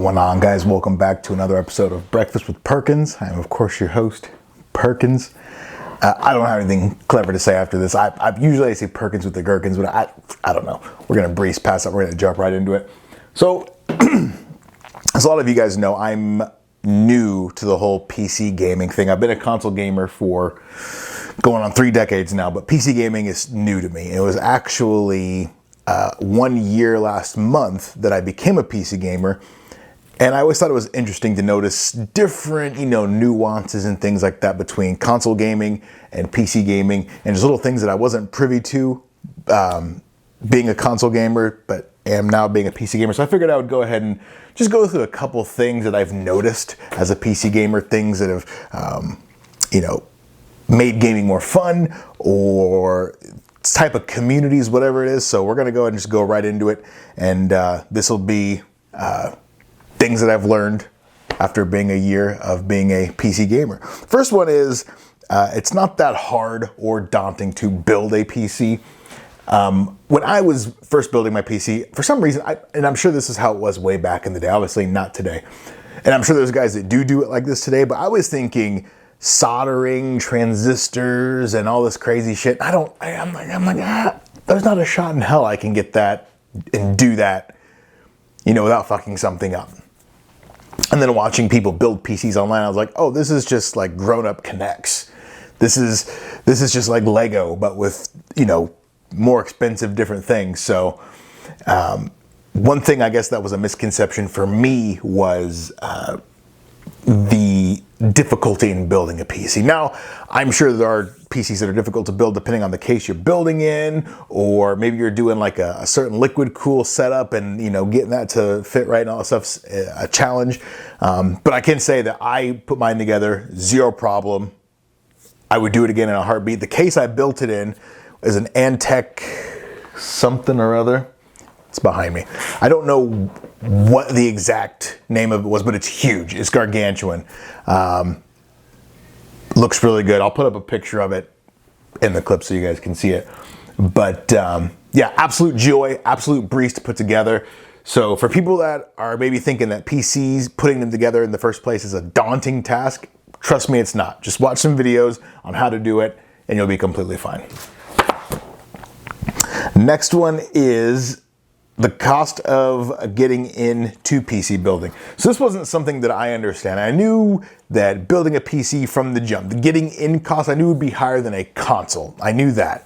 going on, guys? Welcome back to another episode of Breakfast with Perkins. I am, of course, your host, Perkins. I don't have anything clever to say after this. I usually say Perkins with the gherkins, but I don't know. We're going to breeze past that. We're going to jump right into it. So, as a lot of you guys know, I'm new to the whole PC gaming thing. I've been a console gamer for going on 3 decades now, but PC gaming is new to me. It was actually 1 year last month that I became a PC gamer. And I always thought it was interesting to notice different, nuances and things like that between console gaming and PC gaming, and just little things that I wasn't privy to being a console gamer, but am now being a PC gamer. So I figured I would go ahead and just go through a couple things that I've noticed as a PC gamer, things that have, made gaming more fun, or type of communities, whatever it is. So we're going to go and just go right into it. And this will be things that I've learned after being a year of being a PC gamer. First one is, it's not that hard or daunting to build a PC. When I was first building my PC, for some reason, and I'm sure this is how it was way back in the day, obviously not today. And I'm sure there's guys that do it like this today, but I was thinking soldering transistors and all this crazy shit. I'm like, there's not a shot in hell I can get that and do that, without fucking something up. And then watching people build PCs online, I was like, oh, this is just like grown-up connects. This is just like Lego, but with, more expensive different things. So one thing I guess that was a misconception for me was the difficulty in building a PC. Now, I'm sure there are PCs that are difficult to build depending on the case you're building in, or maybe you're doing like a certain liquid cool setup and, getting that to fit right and all that stuff's a challenge. But I can say that I put mine together, zero problem. I would do it again in a heartbeat. The case I built it in is an Antec something or other. It's behind me. I don't know what the exact name of it was, but it's huge. It's gargantuan. Looks really good. I'll put up a picture of it in the clip so you guys can see it. But yeah, absolute joy, absolute breeze to put together. So for people that are maybe thinking that PCs, putting them together in the first place is a daunting task, trust me, it's not. Just watch some videos on how to do it and you'll be completely fine. Next one is the cost of getting into PC building. So this wasn't something that I understand. I knew that building a PC from the jump, the getting in cost, I knew would be higher than a console. I knew that.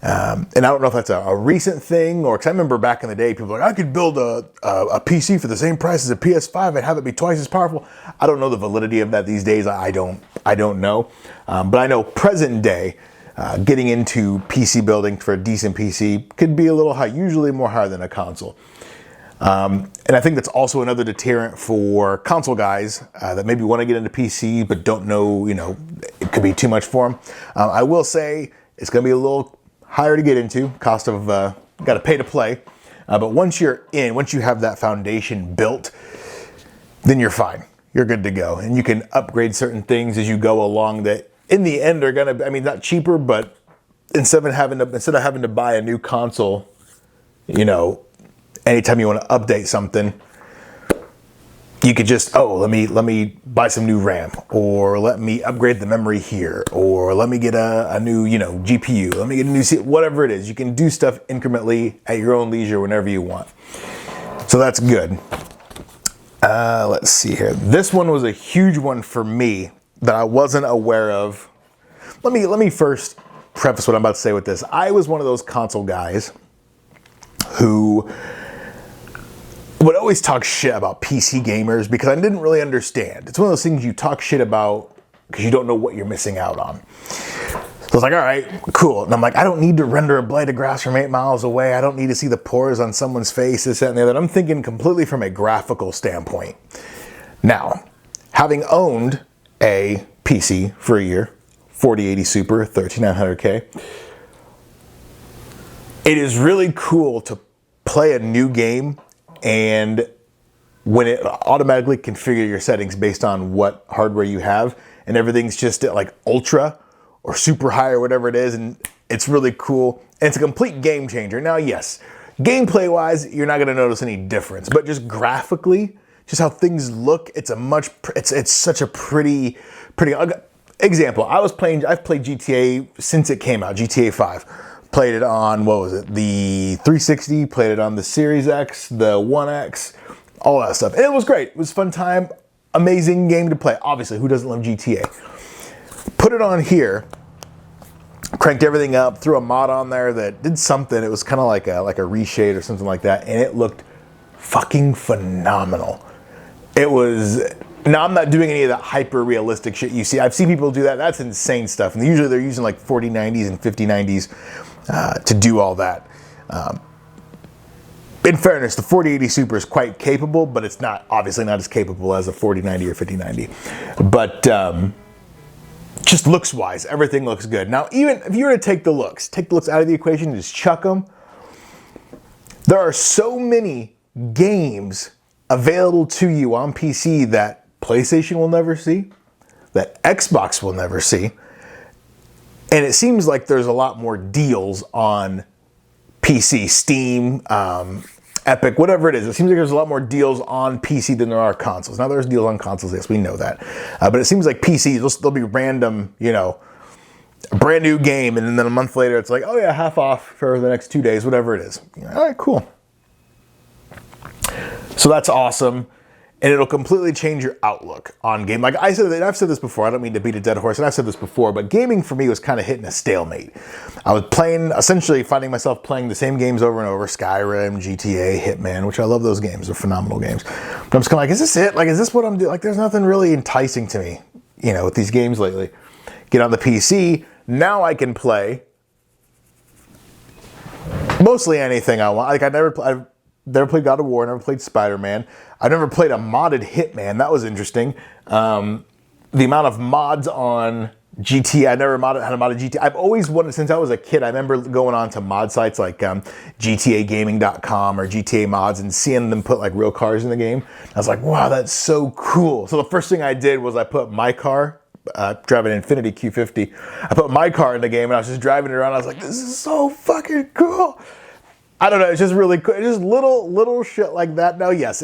And I don't know if that's a recent thing, or because I remember back in the day, people were like, I could build a PC for the same price as a PS5 and have it be twice as powerful. I don't know the validity of that these days. I don't know. But I know present day, getting into PC building for a decent PC could be a little high, usually more higher than a console. And I think that's also another deterrent for console guys that maybe want to get into PC but don't know, it could be too much for them. I will say it's going to be a little higher to get into, cost of, got to pay to play. But once you're in, once you have that foundation built, then you're fine. You're good to go. And you can upgrade certain things as you go along that in the end are going to, not cheaper, but instead of having to buy a new console, anytime you want to update something, you could just, let me buy some new RAM, or let me upgrade the memory here, or let me get a new, GPU, let me get a new whatever it is. You can do stuff incrementally at your own leisure whenever you want. So that's good. Let's see here. This one was a huge one for me that I wasn't aware of. Let me first preface what I'm about to say with this. I was one of those console guys who would always talk shit about PC gamers because I didn't really understand. It's one of those things you talk shit about because you don't know what you're missing out on. So I was like, all right, cool. And I'm like, I don't need to render a blade of grass from 8 miles away. I don't need to see the pores on someone's face, this, that, and the other. I'm thinking completely from a graphical standpoint. Now, having owned a PC for a year, 4080 Super, 13900K, it is really cool to play a new game, and when it automatically configure your settings based on what hardware you have, and everything's just at like ultra or super high or whatever it is, and it's really cool. And it's a complete game changer. Now, yes, gameplay wise, you're not going to notice any difference, but just graphically, just how things look. It's such a pretty example. I've played GTA since it came out, GTA 5. Played it on, what was it, the 360, played it on the Series X, the One X, all that stuff. And it was great. It was a fun time, amazing game to play. Obviously, who doesn't love GTA? Put it on here, cranked everything up, threw a mod on there that did something. It was kind of like a reshade or something like that, and it looked fucking phenomenal. It was... Now, I'm not doing any of that hyper-realistic shit you see. I've seen people do that. That's insane stuff. And usually they're using like 4090s and 5090s to do all that. In fairness, the 4080 Super is quite capable, but it's obviously not as capable as a 4090 or 5090. But just looks-wise, everything looks good. Now, even if you were to take the looks out of the equation and just chuck them, there are so many games available to you on PC that PlayStation will never see, that Xbox will never see. And it seems like there's a lot more deals on PC, Steam, Epic, whatever it is. It seems like there's a lot more deals on PC than there are consoles. Now, there's deals on consoles, yes, we know that. But it seems like PC, there'll be random, a brand new game, and then a month later, it's like, oh yeah, half off for the next 2 days, whatever it is. All right, cool. So that's awesome. And it'll completely change your outlook on game. Like I said, I've said this before, I don't mean to beat a dead horse, and I've said this before, but gaming for me was kind of hitting a stalemate. I was essentially finding myself playing the same games over and over, Skyrim, GTA, Hitman, which I love those games, they're phenomenal games. But I'm just kind of like, is this it? Like, is this what I'm doing? Like, there's nothing really enticing to me, with these games lately. Get on the PC, now I can play mostly anything I want. Like, I've never played God of War, never played Spider-Man. I've never played a modded Hitman. That was interesting. The amount of mods on GTA, I never had a modded GTA. I've always wanted, since I was a kid, I remember going on to mod sites like GTAgaming.com or GTA mods and seeing them put like real cars in the game. I was like, wow, that's so cool. So the first thing I did was I put my car, driving an Infiniti Q50. I put my car in the game and I was just driving it around. I was like, this is so fucking cool. I don't know, it's just really cool. It's just little shit like that. Now, yes,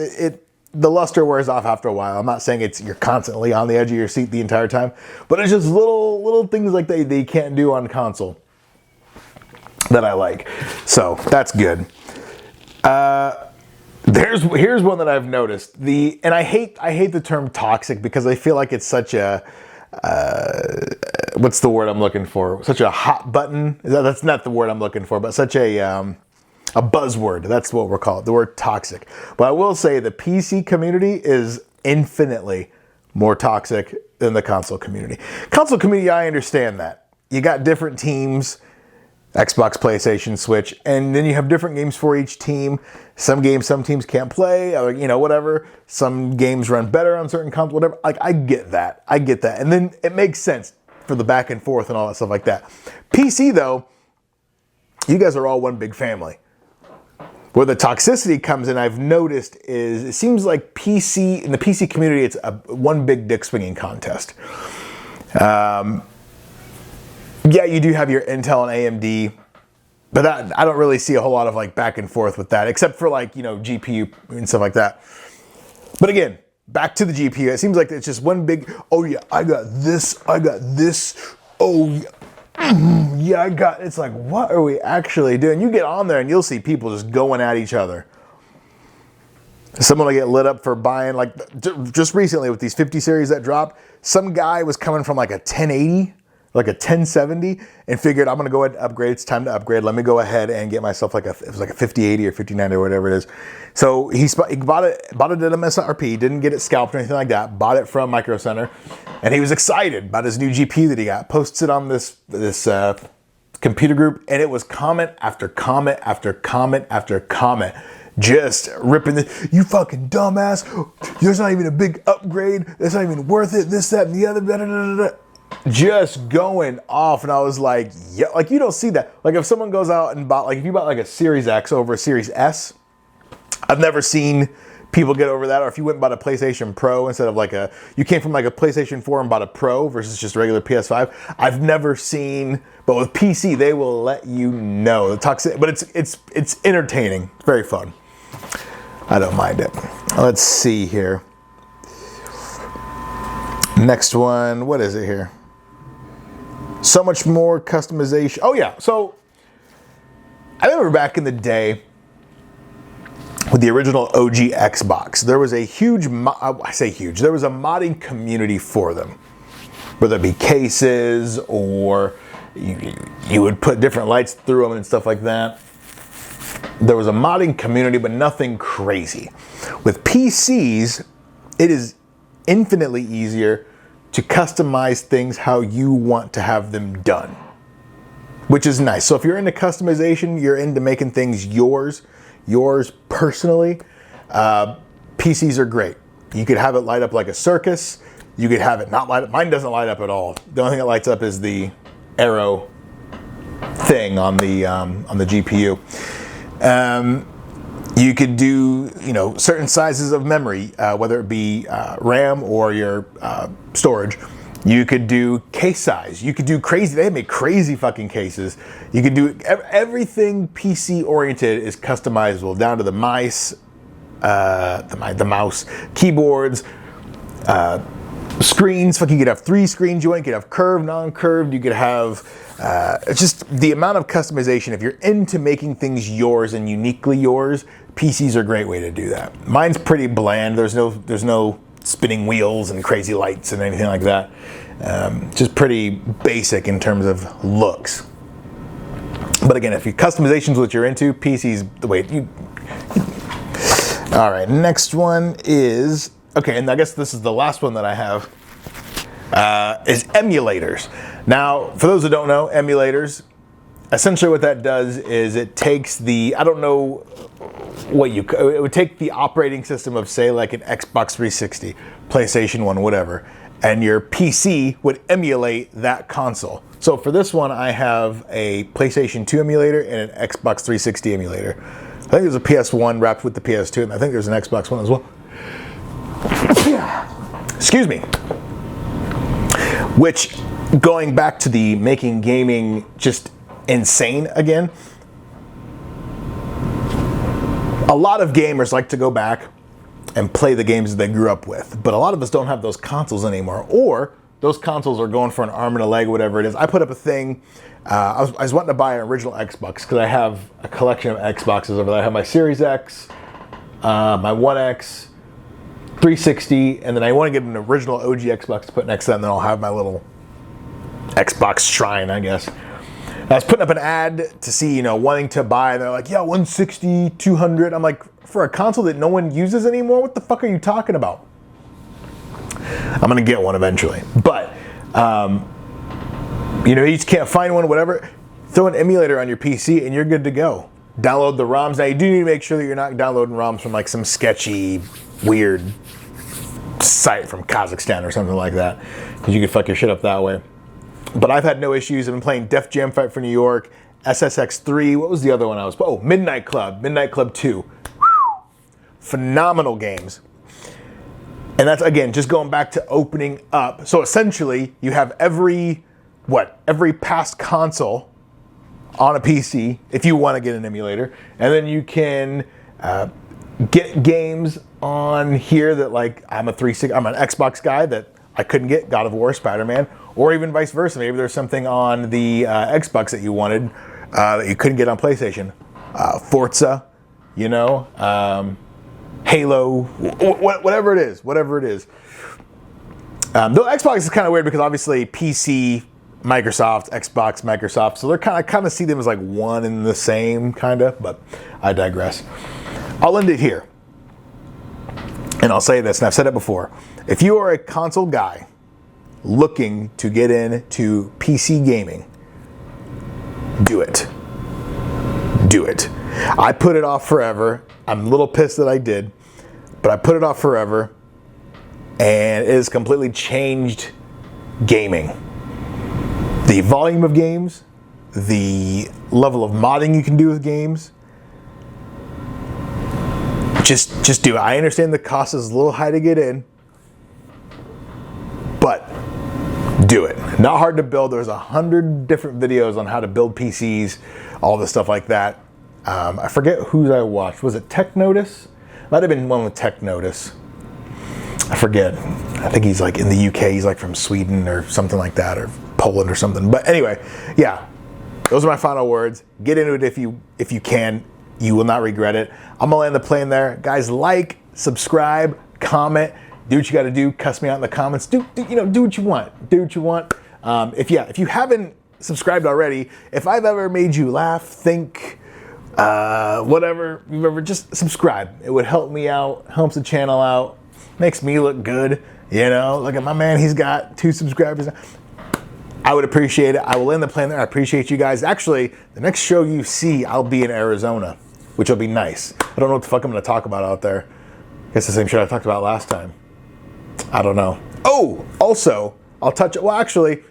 the luster wears off after a while. I'm not saying you're constantly on the edge of your seat the entire time, but it's just little things like that you can't do on console that I like. So that's good. Here's one that I've noticed. And I hate the term toxic because I feel like it's such a what's the word I'm looking for? Such a hot button. That's not the word I'm looking for, but such a buzzword. That's what we're called, the word toxic. But I will say the PC community is infinitely more toxic than the console community. Console community, I understand that. You got different teams, Xbox, PlayStation, Switch, and then you have different games for each team. Some teams can't play, or, whatever. Some games run better on certain consoles, whatever. Like, I get that. And then it makes sense for the back and forth and all that stuff like that. PC, though, you guys are all one big family. Where the toxicity comes in, I've noticed, is it seems like in the PC community, it's one big dick swinging contest. Yeah, you do have your Intel and AMD, but I don't really see a whole lot of like back and forth with that, except for like, GPU and stuff like that. But again, back to the GPU, it seems like it's just one big, oh yeah, I got this, oh yeah. It's like, what are we actually doing? You get on there and you'll see people just going at each other. Someone will get lit up for buying, like, just recently with these 50 series that dropped, some guy was coming from like a 1080, like a 1070, and figured, I'm going to go ahead and upgrade. It's time to upgrade. Let me go ahead and get myself it was like a 5080 or 5090 or whatever it is. So he bought it at MSRP, didn't get it scalped or anything like that, bought it from Micro Center, and he was excited about his new GPU that he got. Posts it on this computer group, and it was comment after comment after comment after comment. Just ripping you fucking dumbass. There's not even a big upgrade. It's not even worth it. This, that, and the other. Blah, blah, blah, blah. Just going off. And I was like, yeah, like you don't see that. Like if someone goes out and if you bought like a Series X over a Series S, I've never seen people get over that. Or if you went and bought a PlayStation Pro instead of you came from like a PlayStation 4 and bought a Pro versus just a regular PS5. I've never seen, but with PC, they will let you know the toxic, but it's entertaining. It's very fun. I don't mind it. Let's see here. Next one, what is it here? So much more customization. Oh yeah, so I remember back in the day with the original OG Xbox, there was a huge, I say huge, there was a modding community for them. Whether it be cases or you would put different lights through them and stuff like that. There was a modding community, but nothing crazy. With PCs, it is infinitely easier to customize things how you want to have them done, which is nice. So if you're into customization, you're into making things yours personally, PCs are great. You could have it light up like a circus. You could have it not light up. Mine doesn't light up at all. The only thing that lights up is the arrow thing on the GPU. You could do, certain sizes of memory, whether it be RAM or your storage. You could do case size. You could do crazy. They make crazy fucking cases. You could do everything PC oriented is customizable down to the mice, the mouse, keyboards, screens. Fuck, you could have 3 screens you want. You could have curved, non-curved. You could have just the amount of customization. If you're into making things yours and uniquely yours, PCs are a great way to do that. Mine's pretty bland. There's no spinning wheels and crazy lights and anything like that. Just pretty basic in terms of looks. But again, if your customization's what you're into, PC's the way you. All right, next one is, okay, and I guess this is the last one that I have, is emulators. Now, for those who don't know, emulators, essentially what that does is it takes the, I don't know what it would take the operating system of, say, like an Xbox 360, PlayStation 1, whatever, and your PC would emulate that console. So for this one, I have a PlayStation 2 emulator and an Xbox 360 emulator. I think there's a PS1 wrapped with the PS2, and I think there's an Xbox One as well. Excuse me. Which, going back to the making gaming just insane again, a lot of gamers like to go back and play the games that they grew up with, but a lot of us don't have those consoles anymore, or those consoles are going for an arm and a leg, whatever it is. I put up a thing, I was wanting to buy an original Xbox because I have a collection of Xboxes over there. I have my Series X, my One X, 360, and then I want to get an original OG Xbox to put next to that, and then I'll have my little Xbox shrine, I guess. I was putting up an ad to see, wanting to buy, and they're like, yeah, 160, 200. I'm like, for a console that no one uses anymore, what the fuck are you talking about? I'm gonna get one eventually. But, you just can't find one, whatever. Throw an emulator on your PC and you're good to go. Download the ROMs. Now, you do need to make sure that you're not downloading ROMs from like some sketchy, weird site from Kazakhstan or something like that, because you can fuck your shit up that way. But I've had no issues. I've been playing Def Jam Fight for New York, SSX 3. What was the other one I was? Oh, Midnight Club 2. Phenomenal games. And that's, again, just going back to opening up. So essentially, you have every past console on a PC if you want to get an emulator. And then you can get games on here that, like, I'm an Xbox guy that I couldn't get, God of War, Spider-Man, or even vice versa. Maybe there's something on the Xbox that you wanted that you couldn't get on PlayStation. Forza, Halo, whatever it is. Though Xbox is kind of weird because obviously PC, Microsoft, Xbox, Microsoft, so they're kind of see them as like one and the same, kind of, but I digress. I'll end it here. And I'll say this, and I've said it before. If you are a console guy looking to get into PC gaming, do it. Do it. I put it off forever. I'm a little pissed that I did, but I put it off forever, and it has completely changed gaming. The volume of games, the level of modding you can do with games. Just do it. I understand the cost is a little high to get in, but do it. Not hard to build. There's 100 different videos on how to build PCs, all this stuff like that. I forget whose I watched. Was it Tech Notice? Might have been one with Tech Notice. I forget. I think he's like in the UK. He's like from Sweden or something like that, or Poland or something. But anyway, yeah, those are my final words. Get into it if you can. You will not regret it. I'm gonna land the plane there, guys. Like, subscribe, comment, do what you got to do. Cuss me out in the comments. Do what you want. Do what you want. If you haven't subscribed already, if I've ever made you laugh, think, whatever you've ever, just subscribe. It would help me out, helps the channel out, makes me look good. Look at my man, he's got 2 subscribers. I would appreciate it. I will end the plane there. I appreciate you guys. Actually, the next show you see, I'll be in Arizona, which will be nice. I don't know what the fuck I'm going to talk about out there. I guess the same shit I talked about last time. I don't know. Oh, also, actually,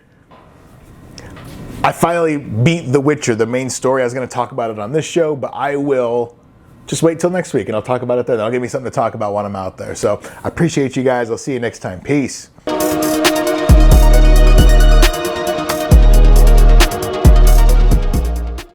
I finally beat The Witcher, the main story. I was going to talk about it on this show, but I will just wait till next week and I'll talk about it then. That'll give me something to talk about when I'm out there. So I appreciate you guys. I'll see you next time. Peace.